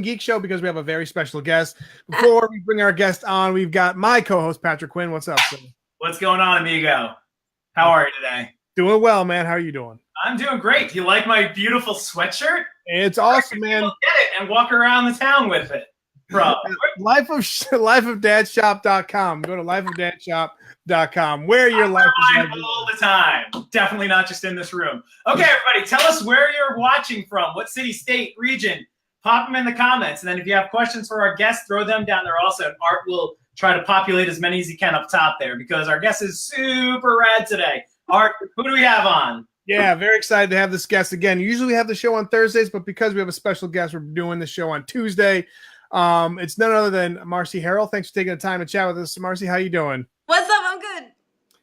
Geek Show because we have a very special guest. Before we bring our guest on, we've got my co-host Patrick Quinn. What's up, sir? What's going on, amigo? How are you today? Doing well, man. How are you doing? I'm doing great. You like my beautiful sweatshirt? It's awesome, man. Get it and walk around the town with it, bro. lifeofdadshop.com. Go to lifeofdadshop.com. Where your life is all the time. Definitely not just in this room. Okay, everybody, tell us where you're watching from. What city, state, region? Pop them in the comments. And then if you have questions for our guests, throw them down there also. And Art will try to populate as many as he can up top there because our guest is super rad today. Art, who do we have on? Yeah, very excited to have this guest again. Usually we have the show on Thursdays, but because we have a special guest, we're doing the show on Tuesday. It's none other than Marcy Harriell. Thanks for taking the time to chat with us. Marcy, how you doing? What's up? I'm good.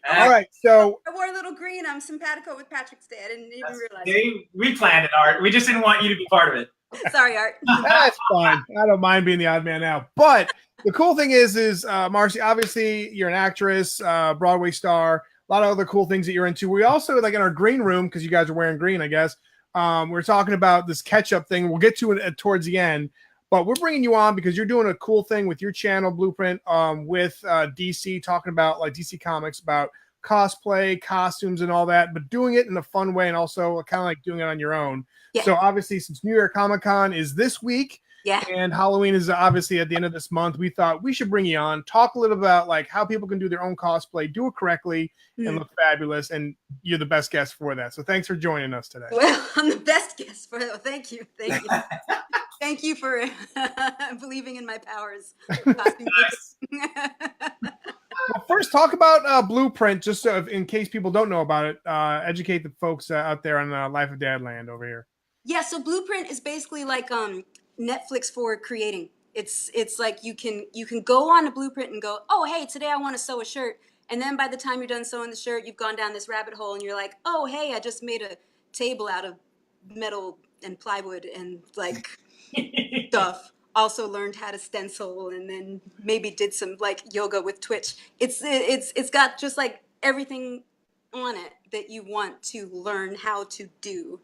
All right, so I wore a little green. I'm simpatico with Patrick's day. I didn't even realize. We planned it, Art. We just didn't want you to be part of it. Sorry, Art. That's fine. I don't mind being the odd man out. But the cool thing is Marcy, obviously you're an actress, Broadway star, a lot of other cool things that you're into. We also, like in our green room, because you guys are wearing green, I guess, we're talking about this catch-up thing. We'll get to it towards the end. But we're bringing you on because you're doing a cool thing with your channel, Blueprint, with DC, talking about like DC Comics, about cosplay, costumes, and all that, but doing it in a fun way and also kind of like doing it on your own. Yeah. So obviously, since New York Comic Con is this week, and Halloween is obviously at the end of this month, we thought we should bring you on, talk a little about like how people can do their own cosplay, do it correctly, and look fabulous. And you're the best guest for that. So thanks for joining us today. Well, I'm the best guest for that. Thank you. Thank you. Thank you for believing in my powers. Well, first, talk about Blueprint, just so in case people don't know about it. Educate the folks out there on Life of Dad land over here. Yeah, so Blueprint is basically like Netflix for creating. It's like you can go on a Blueprint and go, oh, hey, today I want to sew a shirt. And then by the time you're done sewing the shirt, you've gone down this rabbit hole and you're like, oh, hey, I just made a table out of metal and plywood and like stuff. Also learned how to stencil and then maybe did some like yoga with Twitch. It's got just like everything on it that you want to learn how to do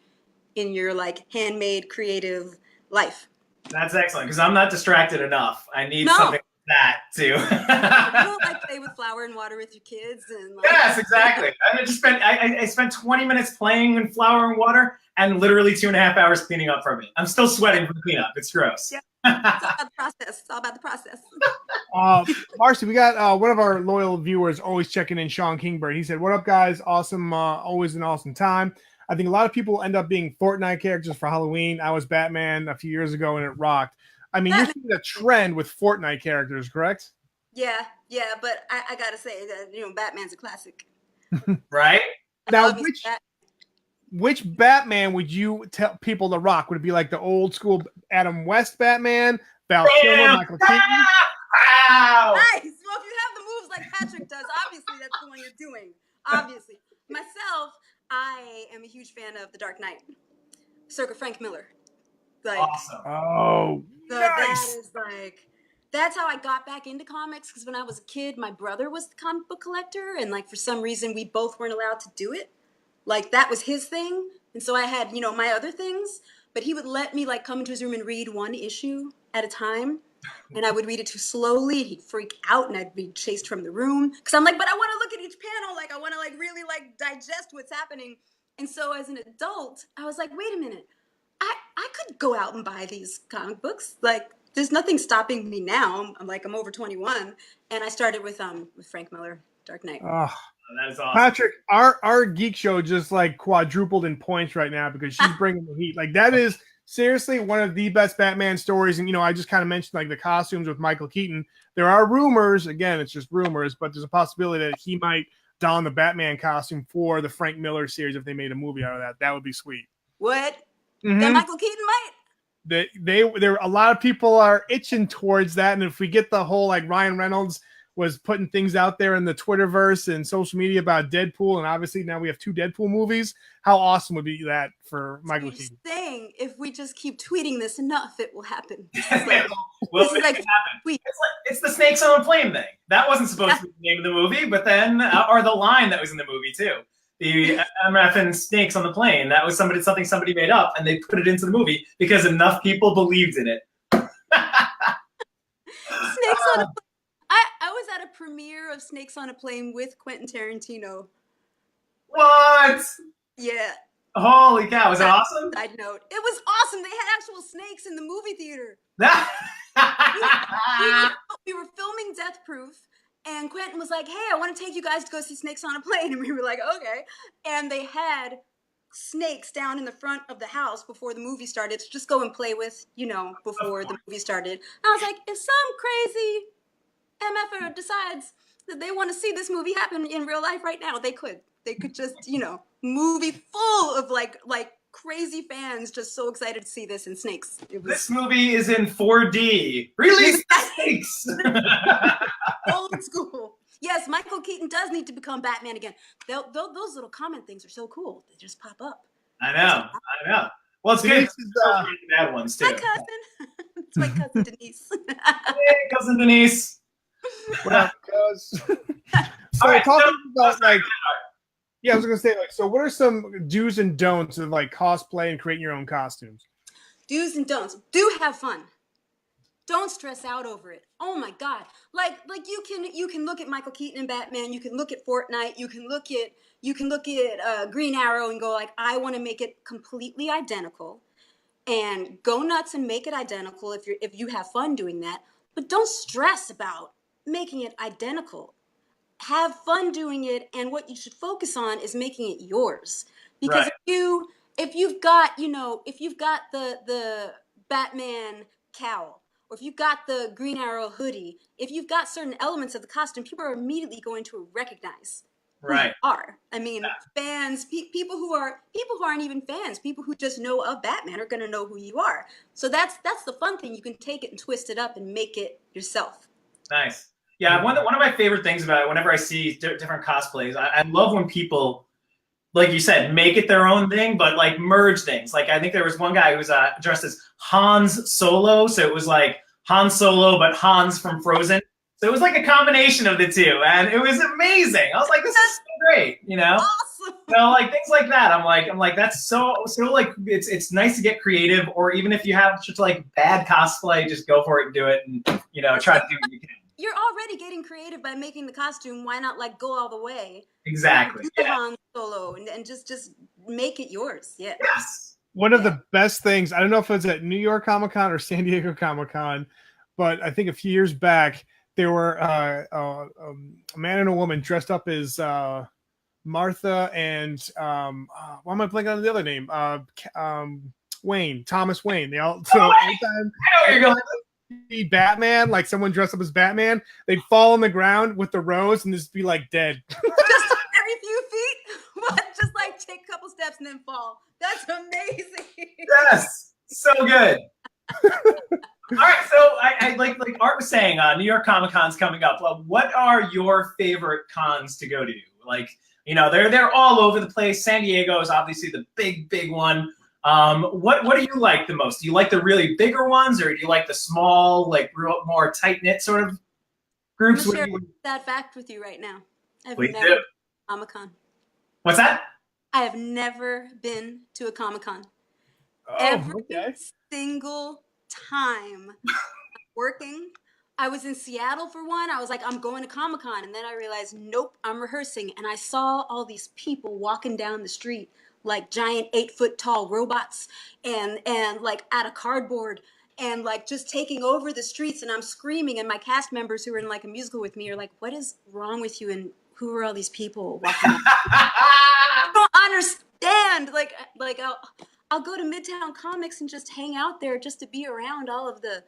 in your like handmade creative life. That's excellent because I'm not distracted enough. I need something like that too. You don't like play with flour and water with your kids and like, yes, exactly. I spent 20 minutes playing in flour and water and literally 2.5 hours cleaning up from it. I'm still sweating from cleanup. It's gross. Yeah. It's all about the process. It's all about the process. Marcy, we got one of our loyal viewers always checking in, Sean Kingbird. He said, what up, guys? Awesome. Always an awesome time. I think a lot of people end up being Fortnite characters for Halloween. I was Batman a few years ago, and it rocked. I mean, you're seeing a trend with Fortnite characters, correct? Yeah, but I got to say that, Batman's a classic. Right? Now, which Batman would you tell people to rock? Would it be like the old school Adam West Batman, Val Kilmer, Michael Keaton? Wow. Nice. Well, if you have the moves like Patrick does, obviously that's the one you're doing. Obviously. Myself, I am a huge fan of The Dark Knight, circa Frank Miller. Like, awesome. Oh, so nice. That is like, that's how I got back into comics because when I was a kid, my brother was the comic book collector, and like for some reason we both weren't allowed to do it. Like that was his thing, and so I had my other things, but he would let me like come into his room and read one issue at a time, and I would read it too slowly. He'd freak out, and I'd be chased from the room because I'm like, but I want to look at each panel, like I want to like really like digest what's happening. And so as an adult, I was like, wait a minute, I could go out and buy these comic books. Like there's nothing stopping me now. I'm over 21, and I started with Frank Miller, Dark Knight. Oh. That is awesome. Patrick, our Geek Show just like quadrupled in points right now because she's bringing the heat. Like that is seriously one of the best Batman stories. And, I just kind of mentioned like the costumes with Michael Keaton. There are rumors, again, it's just rumors, but there's a possibility that he might don the Batman costume for the Frank Miller series if they made a movie out of that. That would be sweet. What? That Michael Keaton might? There a lot of people are itching towards that. And if we get the whole like Ryan Reynolds was putting things out there in the Twitterverse and social media about Deadpool, and obviously now we have 2 Deadpool movies. How awesome would be that for Michael Keaton? Saying if we just keep tweeting this enough, it will happen. It's the snakes on a plane thing. That wasn't supposed to be the name of the movie, but then or the line that was in the movie too. The MF and snakes on the plane. That was something somebody made up, and they put it into the movie because enough people believed in it. Snakes on a I was at a premiere of Snakes on a Plane with Quentin Tarantino. What? Yeah. Holy cow! Was it awesome? Side note, it was awesome. They had actual snakes in the movie theater. We were filming Death Proof, and Quentin was like, "Hey, I want to take you guys to go see Snakes on a Plane," and we were like, "Okay." And they had snakes down in the front of the house before the movie started to just go and play with, before the movie started. I was like, if some crazy MFer decides that they want to see this movie happen in real life right now, they could just, movie full of like crazy fans just so excited to see this in snakes. This movie is in 4D. Release the snakes! Old school. Yes, Michael Keaton does need to become Batman again. Those little comment things are so cool. They just pop up. I know. Well, it's good. Bad ones too. Hi, cousin. It's my cousin Denise. Hey, cousin Denise. What up, cuz? So Right, talking about I was gonna say so what are some do's and don'ts of like cosplay and creating your own costumes? Do's and don'ts. Do have fun. Don't stress out over it. Oh my God. Like you can look at Michael Keaton and Batman, you can look at Fortnite, you can look at Green Arrow and go like, I want to make it completely identical, and go nuts and make it identical if you have fun doing that. But don't stress about making it identical. Have fun doing it, and what you should focus on is making it yours. Because if you've got the Batman cowl, or if you've got the Green Arrow hoodie, if you've got certain elements of the costume, people are immediately going to recognize who you are. I mean, fans, people who aren't even fans, people who just know of Batman are going to know who you are. So that's the fun thing. You can take it and twist it up and make it yourself. Nice. Yeah, one of my favorite things about it, whenever I see different cosplays, I love when people, like you said, make it their own thing, but like merge things. Like I think there was one guy who was dressed as Hans Solo, so it was like Han Solo, but Hans from Frozen. So it was like a combination of the two, and it was amazing. I was like, this is so great, Awesome. So like things like that, I'm like that's so like it's nice to get creative, or even if you have just like bad cosplay, just go for it and do it, and try to do what you can. You're already getting creative by making the costume. Why not like go all the way? Exactly. Do the Han Solo and just make it yours. Yeah. Yes. One of the best things, I don't know if it was at New York Comic Con or San Diego Comic Con, but I think a few years back there were a man and a woman dressed up as Martha and why am I blanking on the other name? Thomas Wayne. They all anytime I know where you're going. See Batman, like someone dressed up as Batman, they'd fall on the ground with the rose and just be like dead. Just every few feet, what? Just like take a couple steps and then fall. That's amazing. Yes, so good. All right, so I like Art was saying, New York Comic Con's coming up. Well, what are your favorite cons to go to? Like, they're all over the place. San Diego is obviously the big one. What do you like the most? Do you like the really bigger ones, or do you like the small, like real more tight knit sort of groups? I'm gonna share that fact with you right now. I've Please never do. been to a Comic-Con. What's that? I have never been to a Comic-Con. Oh, Every okay. single time working, I was in Seattle for one. I was like, I'm going to Comic-Con, and then I realized, nope, I'm rehearsing, and I saw all these people walking down the street like giant 8-foot tall robots and like out of cardboard and like just taking over the streets, and I'm screaming, and my cast members who are in like a musical with me are like, what is wrong with you, and who are all these people walking down? I don't understand. Like I'll go to Midtown Comics and just hang out there just to be around all of the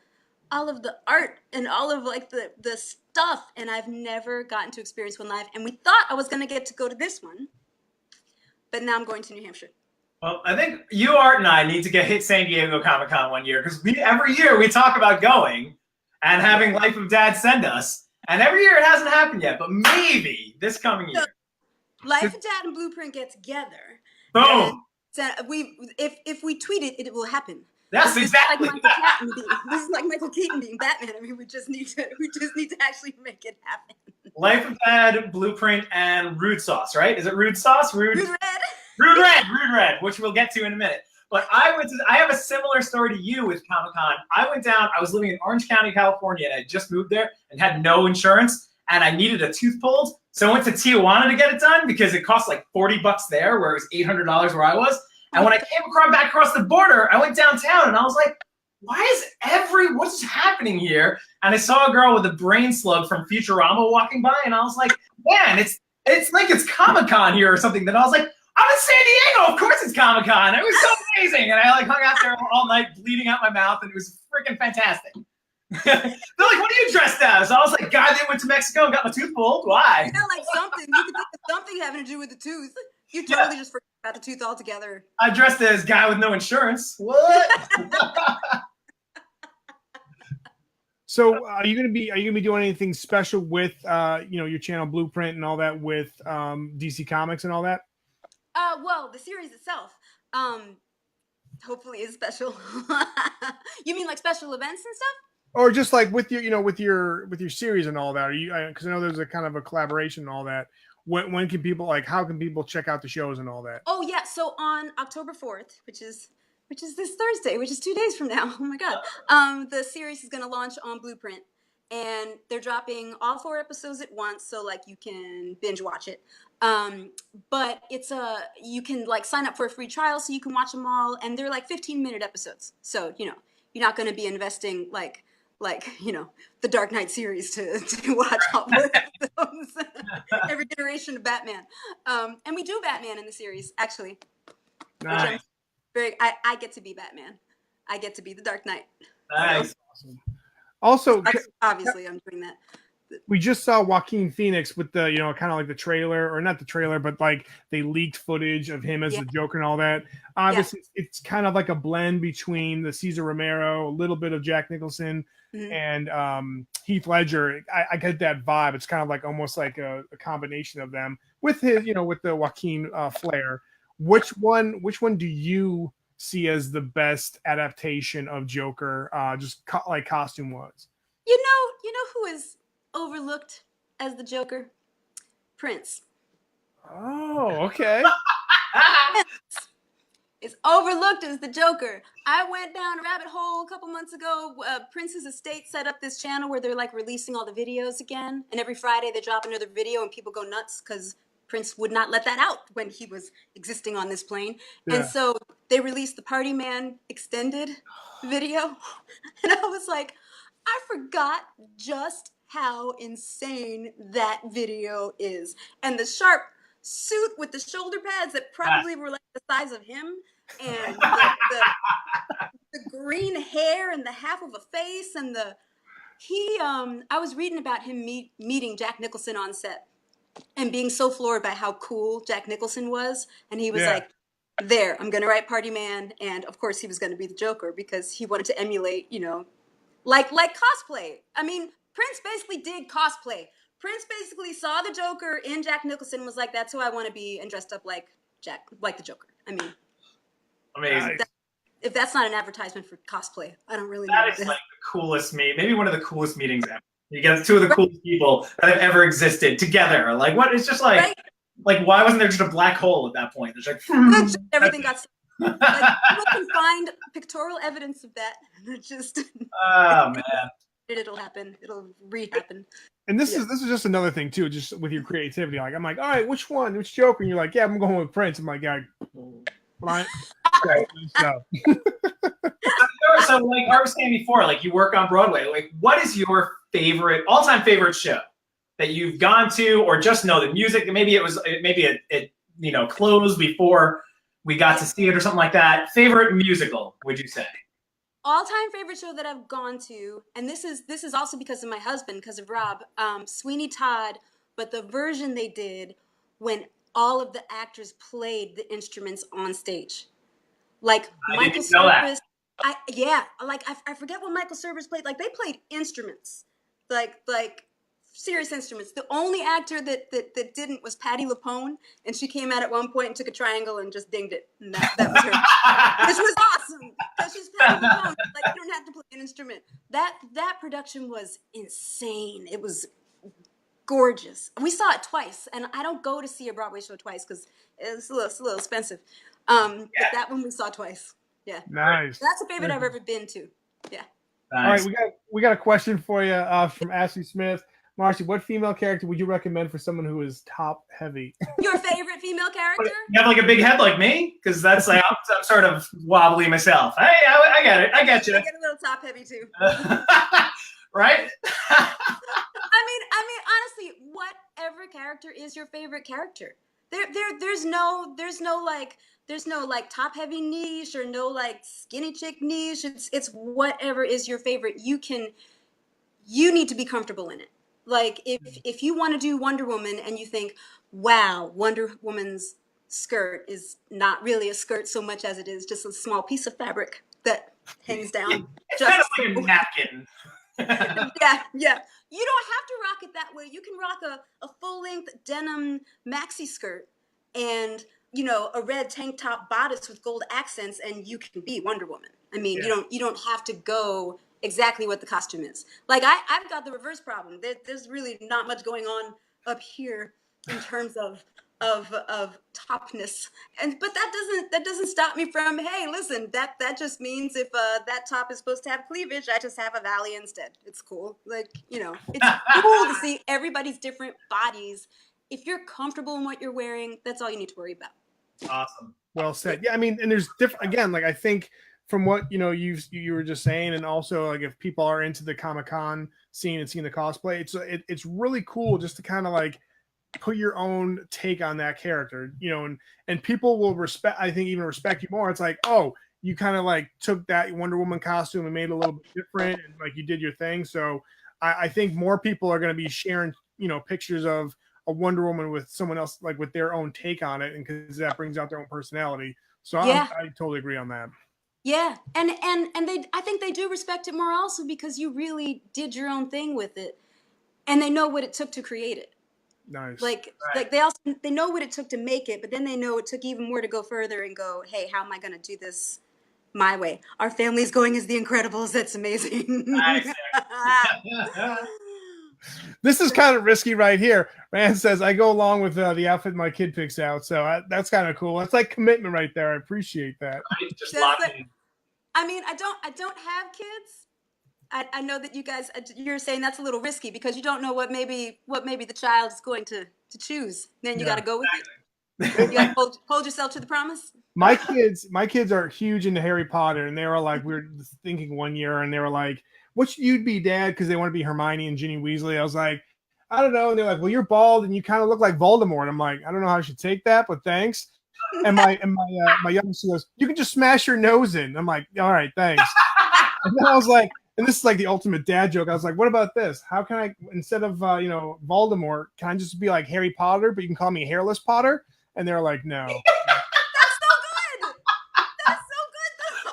art and all of like the stuff, and I've never gotten to experience one live, and we thought I was going to get to go to this one. But now I'm going to New Hampshire. Well, I think you, Art, and I need to hit San Diego Comic Con one year, because every year we talk about going and having Life of Dad send us, and every year it hasn't happened yet, but maybe this coming year. So, Life of Dad and Blueprint get together. Boom. So if we tweet it, it will happen. Yes, exactly. This is like Michael Keaton being Batman. I mean, we just need to actually make it happen. Life of Dad, Blueprint, and Rude Sauce, right? Is it Rude Sauce? Rude Red. Rude Red, which we'll get to in a minute. But I have a similar story to you with Comic-Con. I went down, I was living in Orange County, California, and I just moved there and had no insurance, and I needed a tooth pulled. So I went to Tijuana to get it done because it cost like $40 there, where it was $800 where I was. And when I came back across the border, I went downtown and I was like, what's happening here? And I saw a girl with a brain slug from Futurama walking by, and I was like, man, it's like it's Comic-Con here or something. Then I was like, I'm in San Diego. Of course it's Comic-Con. It was so amazing. And I like hung out there all night, bleeding out my mouth, and it was freaking fantastic. They're like, what are you dressed as? I was like, God, they went to Mexico and got my tooth pulled. Why? Yeah, like something. You could think of something having to do with the tooth. You totally just forgot about the tooth altogether. I dressed as guy with no insurance. What? So are you gonna be doing anything special with your channel Blueprint and all that with DC Comics and all that? Well, the series itself, hopefully is special. You mean like special events and stuff? Or just like with your series and all that? Are you, because I know there's a kind of a collaboration and all that. When can people, like, how can people check out the shows and all that? Oh yeah, so on October 4th, which is this Thursday, which is 2 days from now. Oh my God. The series is gonna launch on Blueprint, and they're dropping all 4 episodes at once, so like you can binge watch it. But you can like sign up for a free trial so you can watch them all, and they're like 15-minute episodes. So, you're not gonna be investing like the Dark Knight series to watch all 4 episodes. Every iteration of Batman. And we do Batman in the series, actually. Nice. I get to be Batman. I get to be the Dark Knight. Nice. Awesome. Also, obviously, I'm doing that. We just saw Joaquin Phoenix with the, kind of like the trailer, or not the trailer, but like they leaked footage of him as the Joker and all that. Obviously, it's kind of like a blend between the Cesar Romero, a little bit of Jack Nicholson, and Heath Ledger. I get that vibe. It's kind of like almost like a combination of them with his, with the Joaquin flair. Which one do you see as the best adaptation of Joker, just like costume wise? You know who is overlooked as the Joker? Prince. Oh, okay. Is overlooked as the Joker. I went down a rabbit hole a couple months ago. Prince's estate set up this channel where they're like releasing all the videos again, and every Friday they drop another video, and people go nuts because Prince would not let that out when he was existing on this plane. And so they released the Party Man extended video, and I was like, I forgot just how insane that video is. And the sharp suit with the shoulder pads that probably were like the size of him, and the green hair and the half of a face, and I was reading about him meeting Jack Nicholson on set and being so floored by how cool Jack Nicholson was, and he was like, I'm gonna write Party Man, and of course he was gonna be the Joker because he wanted to emulate, like cosplay. I mean, Prince basically did cosplay. Prince basically saw the Joker in Jack Nicholson, was like, that's who I want to be, and dressed up like the Joker. I mean, amazing. If that's not an advertisement for cosplay, I don't really know. That is like the coolest maybe one of the coolest meetings ever. You get 2 of the coolest people that have ever existed together. Like, what? It's just like, like, why wasn't there just a black hole at that point? There's like, everything got. Like, people can find pictorial evidence of that. Just. Oh man. It'll happen. It'll re-happen. And this is just another thing too, just with your creativity. Like, I'm like, all right, which Joker? And you're like, yeah, I'm going with Prince. I'm like, yeah, blind. So like I was saying before, like you work on Broadway. Like, what is your all-time favorite show that you've gone to, or just know the music? Maybe it closed before we got to see it, or something like that. Favorite musical, would you say? All-time favorite show that I've gone to, and this is also because of my husband, because of Rob, Sweeney Todd, but the version they did when all of the actors played the instruments on stage. Like Michael Service, I forget what Michael Service played. Like they played instruments, like serious instruments. The only actor that didn't was Patti LuPone, and she came out at one point and took a triangle and just dinged it. And that was her. Which was awesome because she's Patti LuPone. Like you don't have to play an instrument. That production was insane. It was gorgeous. We saw it twice, and I don't go to see a Broadway show twice because it's a little expensive. But that one we saw twice. Yeah. Nice. That's a favorite I've ever been to. Yeah. Nice. All right, we got a question for you from Ashley Smith. Marcy, what female character would you recommend for someone who is top heavy? Your favorite female character? You have like a big head like me? Because that's like I'm sort of wobbly myself. Hey, I get it. I get you. I get a little top heavy too. Right? I mean, honestly, whatever character is your favorite character. There's no like top heavy niche or no like skinny chick niche. It's whatever is your favorite. You need to be comfortable in it. Like if you want to do Wonder Woman and you think, wow, Wonder Woman's skirt is not really a skirt so much as it is just a small piece of fabric that hangs down. It's kind of like a napkin. Yeah. You don't have to rock it that way. You can rock a full-length denim maxi skirt and, you know, a red tank top bodice with gold accents, and you can be Wonder Woman. I mean, you don't have to go exactly what the costume is. Like I've got the reverse problem. There's really not much going on up here in terms of topness, but that doesn't stop me from, hey, listen, that just means if that top is supposed to have cleavage, I just have a valley instead. It's cool. Like, you know, it's cool to see everybody's different bodies. If you're comfortable in what you're wearing, that's all you need to worry about. Awesome. Well said. Yeah, I mean, and there's different, again, like I think from what you know you were just saying, and also like if people are into the Comic-Con scene and seeing the cosplay, it's really cool just to kind of like put your own take on that character, you know, and people will respect you more. It's like, oh, you kind of like took that Wonder Woman costume and made it a little bit different, and like you did your thing. So I think more people are going to be sharing, you know, pictures of a Wonder Woman with someone else, like with their own take on it, and because that brings out their own personality. So I totally agree on that. Yeah, and I think they do respect it more also because you really did your own thing with it, and they know what it took to create it. Nice. Like they know what it took to make it, but then they know it took even more to go further and go, hey, how am I going to do this my way? Our family's going as the Incredibles. That's amazing. Nice. This is kind of risky right here. Rand says, I go along with the outfit my kid picks out. So that's kind of cool. That's like commitment right there. I appreciate that. I mean, I don't have kids. I know that you guys, you're saying that's a little risky because you don't know what maybe the child is going to choose. Then you got to go with it. You got to hold yourself to the promise. My kids are huge into Harry Potter, and they were like, we were thinking one year, and they were like, what should you be, Dad? Because they want to be Hermione and Ginny Weasley. I was like, I don't know. And they're like, well, you're bald and you kind of look like Voldemort. And I'm like, I don't know how I should take that, but thanks. And my youngest goes, you can just smash your nose in. I'm like, all right, thanks. And then I was like, and this is like the ultimate dad joke. I was like, what about this? How can I, instead of Voldemort, can I just be like Harry Potter, but you can call me Hairless Potter? And they're like, no. That's so good. That's so good though.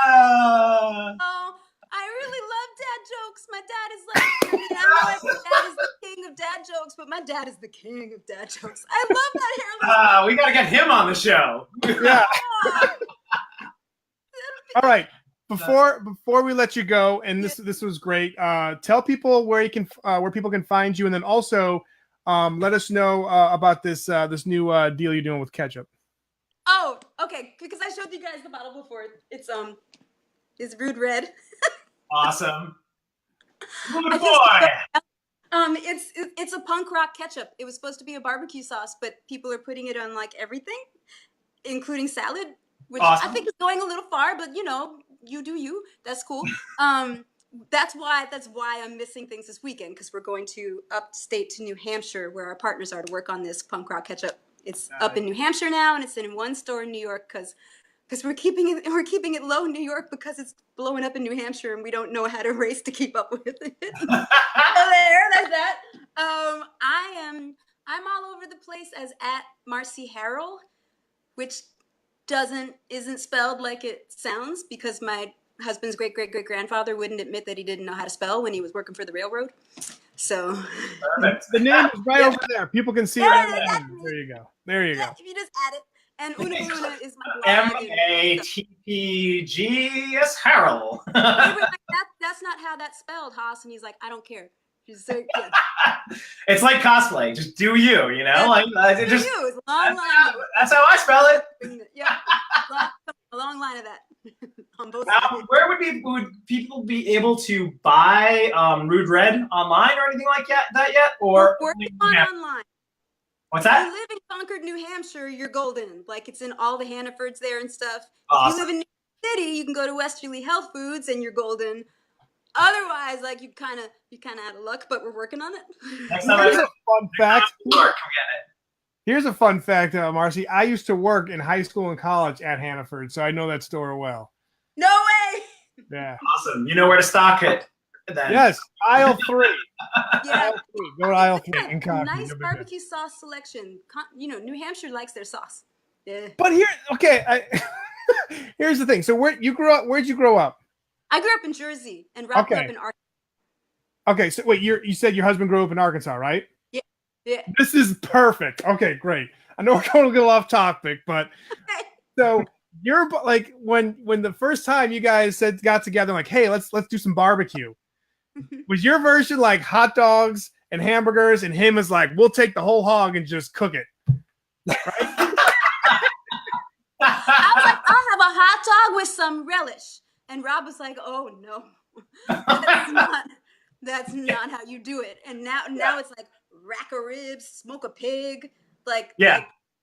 Oh, I really love dad jokes. My dad is like, I know like my dad is the king of dad jokes, but my dad is the king of dad jokes. I love that Hairless. We got to get him on the show. Yeah. All right. Before we let you go, and this was great. Tell people where people can find you, and then also let us know about this new deal you're doing with ketchup. Oh, okay. Because I showed you guys the bottle before. It's Rude Red. Awesome. Good boy. It's a punk rock ketchup. It was supposed to be a barbecue sauce, but people are putting it on like everything, including salad, which awesome. I think is going a little far. But you do you. That's cool. That's why I'm missing things this weekend, because we're going to upstate to New Hampshire, where our partners are, to work on this punk rock ketchup. It's up in New Hampshire now, and it's in one store in New York because we're keeping it low in New York because it's blowing up in New Hampshire, and we don't know how to race to keep up with it. There's that. I'm all over the place as at Marcy Harriell, which isn't spelled like it sounds, because my husband's great-great-great-grandfather wouldn't admit that he didn't know how to spell when he was working for the railroad. So the name is right over there. People can see it right now. There you go. If you just add it. And Una Luna is my blog. MATPGS Harriell. That's not how that's spelled, Haas. And he's like, I don't care. She's so yeah. It's like cosplay. Just do you, you know? Like it just It's a long line. that's how I spell it. Yeah, a long line of that on both Now, sides. where would people be able to buy Rude Red online or anything like that yet? Or We're working on online. What's If that? you live in Concord, New Hampshire, you're golden. Like it's in all the Hannafords there and stuff. Awesome. If you live in New York City, you can go to Westerly Health Foods and you're golden. Otherwise, like you kind of out of luck, but we're working on it. Next time Here's a fun fact. New York, come get it. Here's a fun fact, Marcy. I used to work in high school and college at Hannaford, so I know that store well. No way. Yeah. Awesome. You know where to stock it. Then. Yes, aisle 3. Yeah. Aisle 3. Go to aisle 3 in Concord. Nice barbecue sauce selection. New Hampshire likes their sauce. Yeah. But here, okay, here's the thing. So where'd you grow up? I grew up in Jersey and wrapped up in Arkansas. Okay, so wait, you said your husband grew up in Arkansas, right? Yeah. This is perfect. Okay, great. I know we're going a little off topic, but so you're like when the first time you guys got together, like, hey, let's do some barbecue. Was your version like hot dogs and hamburgers, and him is like, we'll take the whole hog and just cook it? Right? I was like, I'll have a hot dog with some relish. And Rob was like, oh no, that's not how you do it. And now it's like rack of ribs, smoke a pig, like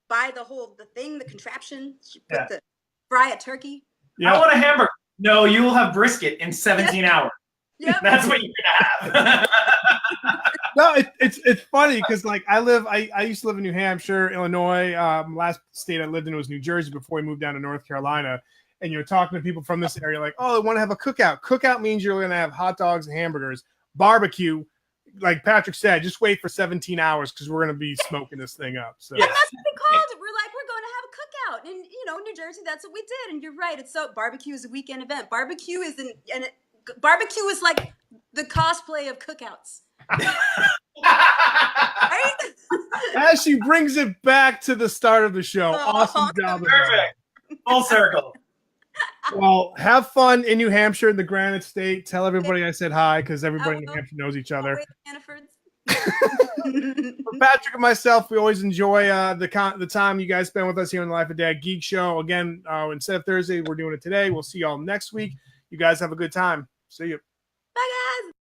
buy the contraption, fry a turkey. Yeah. I want a hamburger. No, you will have brisket in 17 hours. Yep. That's what you're gonna have. No, it's funny because like I used to live in New Hampshire, Illinois. Last state I lived in was New Jersey before we moved down to North Carolina. And you're talking to people from this area, like, oh, they want to have a cookout. Cookout means you're going to have hot dogs and hamburgers. Barbecue, like Patrick said, just wait for 17 hours because we're going to be smoking this thing up. So and that's what we called it. We're like, we're going to have a cookout, and New Jersey, that's what we did. And you're right. It's so barbecue is a weekend event. Barbecue is barbecue is like the cosplay of cookouts. Right? as she brings it back to the start of the show, awesome job. Perfect. Full circle. Well, have fun in New Hampshire in the Granite State. Tell everybody I said hi because everybody in New Hampshire knows each other. For Patrick and myself, we always enjoy the time you guys spend with us here on the Life of Dad Geek Show. Again, instead of Thursday, we're doing it today. We'll see y'all next week. You guys have a good time. See you.